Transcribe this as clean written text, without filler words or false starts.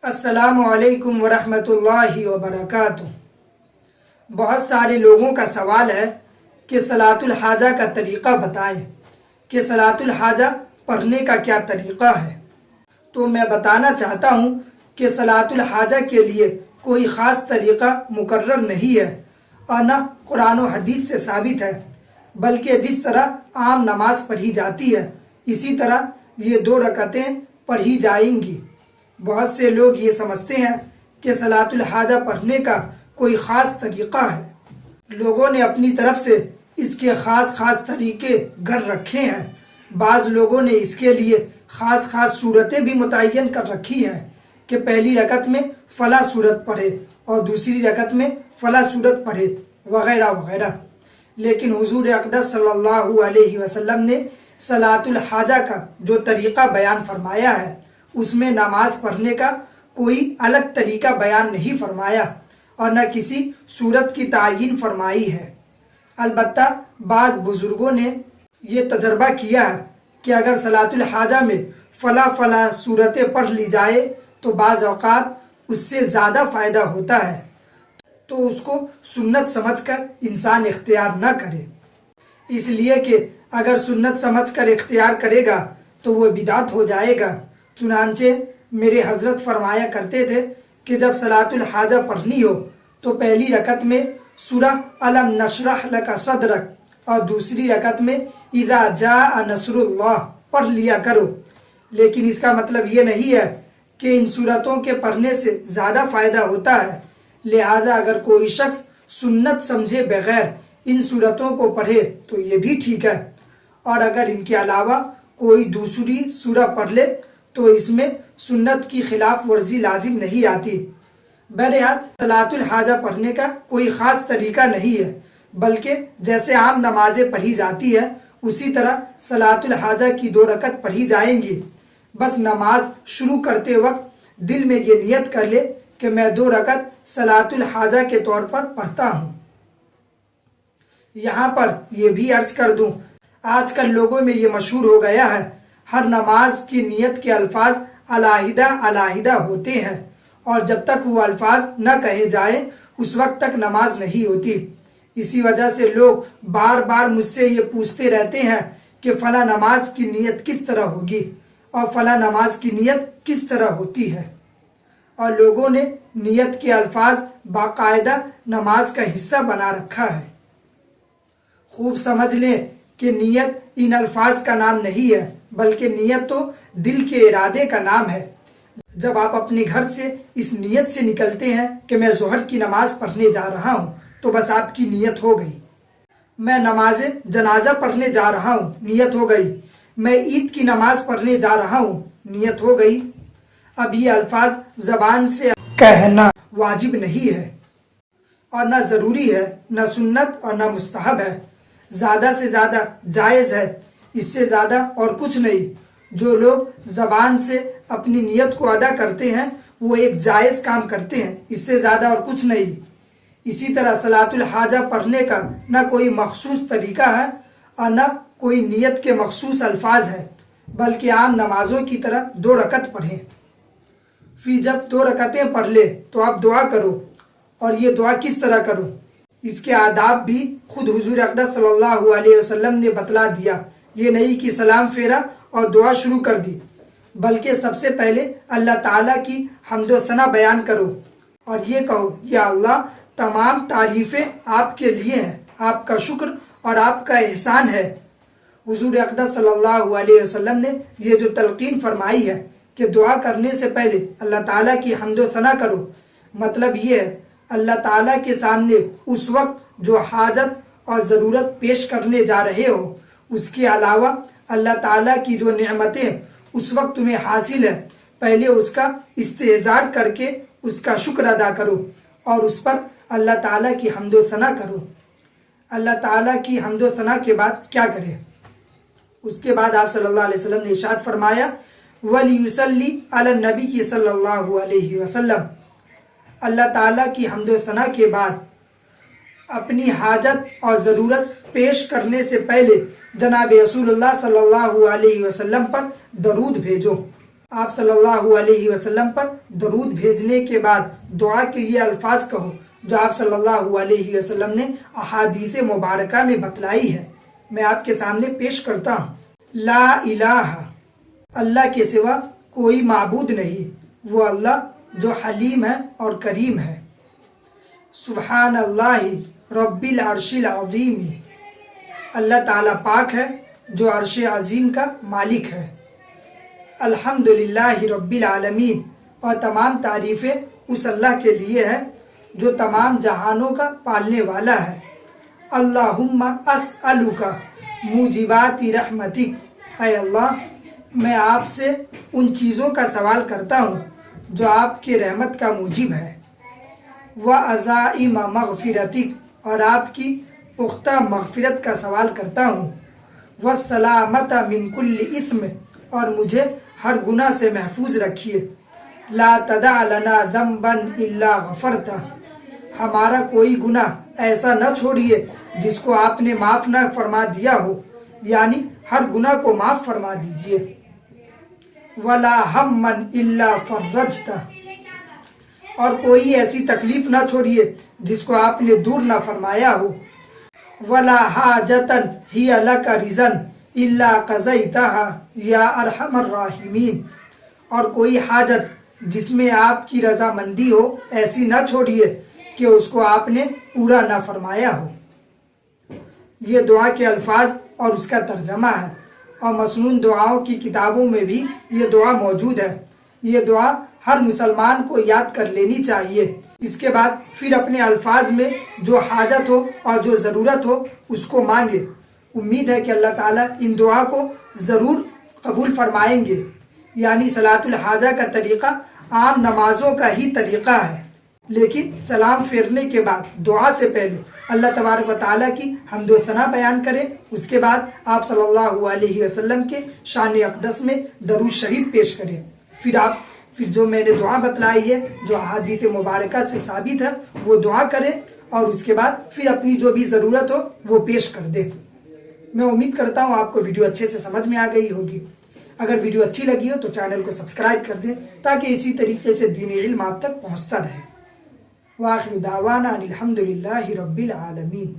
السلام علیکم ورحمۃ اللہ وبرکاتہ۔ بہت سارے لوگوں کا سوال ہے کہ صلاۃ الحاجہ کا طریقہ بتائیں کہ صلاۃ الحاجہ پڑھنے کا کیا طریقہ ہے۔ تو میں بتانا چاہتا ہوں کہ صلاۃ الحاجہ کے لیے کوئی خاص طریقہ مقرر نہیں ہے اور نہ قرآن و حدیث سے ثابت ہے، بلکہ جس طرح عام نماز پڑھی جاتی ہے اسی طرح یہ 2 رکعتیں پڑھی جائیں گی۔ بہت سے لوگ یہ سمجھتے ہیں کہ صلاۃ الحاجہ پڑھنے کا کوئی خاص طریقہ ہے۔ لوگوں نے اپنی طرف سے اس کے خاص طریقے گھڑ رکھے ہیں۔ بعض لوگوں نے اس کے لیے خاص صورتیں بھی متعین کر رکھی ہیں کہ پہلی رکعت میں فلاں صورت پڑھے اور دوسری رکعت میں فلاں صورت پڑھے وغیرہ وغیرہ۔ لیکن حضور اقدس صلی اللہ علیہ وسلم نے صلاۃ الحاجہ کا جو طریقہ بیان فرمایا ہے اس میں نماز پڑھنے کا کوئی الگ طریقہ بیان نہیں فرمایا اور نہ کسی صورت کی تعیین فرمائی ہے۔ البتہ بعض بزرگوں نے یہ تجربہ کیا ہے کہ اگر صلاۃ الحاجہ میں فلاں صورتیں پڑھ لی جائے تو بعض اوقات اس سے زیادہ فائدہ ہوتا ہے، تو اس کو سنت سمجھ کر انسان اختیار نہ کرے، اس لیے کہ اگر سنت سمجھ کر اختیار کرے گا تو وہ بدعت ہو جائے گا۔ چنانچہ میرے حضرت فرمایا کرتے تھے کہ جب صلاۃ الحاجہ پڑھنی ہو تو پہلی رکعت میں سورہ الم نشرح لک صدرک اور دوسری رکعت میں اذا جاء نصر اللہ پڑھ لیا کرو۔ لیکن اس کا مطلب یہ نہیں ہے کہ ان صورتوں کے پڑھنے سے زیادہ فائدہ ہوتا ہے، لہذا اگر کوئی شخص سنت سمجھے بغیر ان صورتوں کو پڑھے تو یہ بھی ٹھیک ہے، اور اگر ان کے علاوہ کوئی دوسری سورہ پڑھ لے تو اس میں سنت کی خلاف ورزی لازم نہیں آتی۔ بہرحال صلاۃ الحاجہ پڑھنے کا کوئی خاص طریقہ نہیں ہے، بلکہ جیسے عام نمازیں پڑھی جاتی ہے اسی طرح صلاۃ الحاجہ کی 2 رکعت پڑھی جائیں گی۔ بس نماز شروع کرتے وقت دل میں یہ نیت کر لے کہ میں 2 رکعت صلاۃ الحاجہ کے طور پر پڑھتا ہوں۔ یہاں پر یہ بھی عرض کر دوں، آج کل لوگوں میں یہ مشہور ہو گیا ہے ہر نماز کی نیت کے الفاظ علیحدہ ہوتے ہیں، اور جب تک وہ الفاظ نہ کہے جائیں اس وقت تک نماز نہیں ہوتی۔ اسی وجہ سے لوگ بار مجھ سے یہ پوچھتے رہتے ہیں کہ فلاں نماز کی نیت کس طرح ہوگی اور فلاں نماز کی نیت کس طرح ہوتی ہے، اور لوگوں نے نیت کے الفاظ باقاعدہ نماز کا حصہ بنا رکھا ہے۔ خوب سمجھ لیں کہ نیت ان الفاظ کا نام نہیں ہے، بلکہ نیت تو دل کے ارادے کا نام ہے۔ جب آپ اپنے گھر سے اس نیت سے نکلتے ہیں کہ میں ظہر کی نماز پڑھنے جا رہا ہوں تو بس آپ کی نیت ہو گئی۔ میں نماز جنازہ پڑھنے جا رہا ہوں، نیت ہو گئی۔ میں عید کی نماز پڑھنے جا رہا ہوں، نیت ہو گئی۔ اب یہ الفاظ زبان سے کہنا واجب نہیں ہے اور نہ ضروری ہے، نہ سنت اور نہ مستحب ہے، زیادہ سے زیادہ جائز ہے، اس سے زیادہ اور کچھ نہیں۔ جو لوگ زبان سے اپنی نیت کو ادا کرتے ہیں وہ ایک جائز کام کرتے ہیں، اس سے زیادہ اور کچھ نہیں۔ اسی طرح صلاۃ الحاجہ پڑھنے کا نہ کوئی مخصوص طریقہ ہے اور نہ کوئی نیت کے مخصوص الفاظ ہے، بلکہ عام نمازوں کی طرح 2 رکعت پڑھیں۔ پھر جب 2 رکعتیں پڑھ لے تو آپ دعا کرو، اور یہ دعا کس طرح کرو اس کے آداب بھی خود حضور اقدس صلی اللہ علیہ وسلم نے بتلا دیا۔ یہ نہیں کہ سلام پھیرا اور دعا شروع کر دی، بلکہ سب سے پہلے اللہ تعالیٰ کی حمد و ثنا بیان کرو اور یہ کہو، یا اللہ تمام تعریفیں آپ کے لیے ہیں، آپ کا شکر اور آپ کا احسان ہے۔ حضور اقدس صلی اللہ علیہ وسلم نے یہ جو تلقین فرمائی ہے کہ دعا کرنے سے پہلے اللہ تعالیٰ کی حمد و ثنا کرو، مطلب یہ ہے اللہ تعالیٰ کے سامنے اس وقت جو حاجت اور ضرورت پیش کرنے جا رہے ہو، اس کے علاوہ اللہ تعالیٰ کی جو نعمتیں اس وقت تمہیں حاصل ہے، پہلے اس کا استحضار کر کے اس کا شکر ادا کرو اور اس پر اللہ تعالیٰ کی حمد و ثنا کرو۔ اللہ تعالیٰ کی حمد و ثنا کے بعد کیا کرے؟ اس کے بعد آپ صلی اللہ علیہ وسلم نے ارشاد فرمایا، وَلْيُصَلِّ عَلَى النَّبِيِّ صلی اللہ علیہ وسلم۔ اللہ تعالیٰ کی حمد و ثنا کے بعد اپنی حاجت اور ضرورت پیش کرنے سے پہلے جناب رسول اللہ صلی اللہ علیہ وسلم پر درود بھیجو۔ آپ صلی اللہ علیہ وسلم پر درود بھیجنے کے بعد دعا کے یہ الفاظ کہو جو آپ صلی اللہ علیہ وسلم نے احادیث مبارکہ میں بتلائی ہے۔ میں آپ کے سامنے پیش کرتا ہوں۔ لا الہ، اللہ کے سوا کوئی معبود نہیں، وہ اللہ جو حلیم ہے اور کریم ہے۔ سبحان اللہ رب العرش العظیم، اللہ تعالیٰ پاک ہے جو عرش عظیم کا مالک ہے۔ الحمدللہ رب العالمین، اور تمام تعریفیں اس اللہ کے لیے ہے جو تمام جہانوں کا پالنے والا ہے۔ اللہم اسألک موجبات رحمتک، اے اللہ میں آپ سے ان چیزوں کا سوال کرتا ہوں جو آپ کے رحمت کا موجب ہے۔ وعزائم مغفرتک، اور آپ کی پختہ مغفرت کا سوال کرتا ہوں۔ والسلامت من کل اثم، اور مجھے ہر گناہ سے محفوظ رکھیے۔ لا تدع لنا ذنبا الا غفرتہ، ہمارا کوئی گناہ ایسا نہ چھوڑیے جس کو آپ نے معاف نہ فرما دیا ہو، یعنی ہر گناہ کو معاف فرما دیجیے۔ ولا ہما الا فرجتہ، اور کوئی ایسی تکلیف نہ چھوڑیے جس کو آپ نے دور نہ فرمایا ہو۔ ولا حاجتا ہی لک رضا الا قضیتها یا ارحم الراحمین، اور کوئی حاجت جس میں آپ کی رضامندی ہو ایسی نہ چھوڑیے کہ اس کو آپ نے پورا نہ فرمایا ہو۔ یہ دعا کے الفاظ اور اس کا ترجمہ ہے، اور مسنون دعاؤں کی کتابوں میں بھی یہ دعا موجود ہے۔ یہ دعا ہر مسلمان کو یاد کر لینی چاہیے۔ اس کے بعد پھر اپنے الفاظ میں جو حاجت ہو اور جو ضرورت ہو اس کو مانگے۔ امید ہے کہ اللہ تعالیٰ ان دعا کو ضرور قبول فرمائیں گے۔ یعنی صلاۃ الحاجہ کا طریقہ عام نمازوں کا ہی طریقہ ہے، لیکن سلام پھیرنے کے بعد دعا سے پہلے اللہ تبارک و تعالیٰ کی حمد و ثنا بیان کریں، اس کے بعد آپ صلی اللہ علیہ وسلم کے شان اقدس میں درود شریف پیش کریں، پھر جو میں نے دعا بتلائی ہے جو احادیث مبارکہ سے ثابت ہے وہ دعا کریں، اور اس کے بعد پھر اپنی جو بھی ضرورت ہو وہ پیش کر دیں۔ میں امید کرتا ہوں آپ کو ویڈیو اچھے سے سمجھ میں آ گئی ہوگی۔ اگر ویڈیو اچھی لگی ہو تو چینل کو سبسکرائب کر دیں تاکہ اسی طریقے سے دینی علم آپ تک پہنچتا رہے۔ وآخر دعوانا ان الحمد للہ رب العالمین۔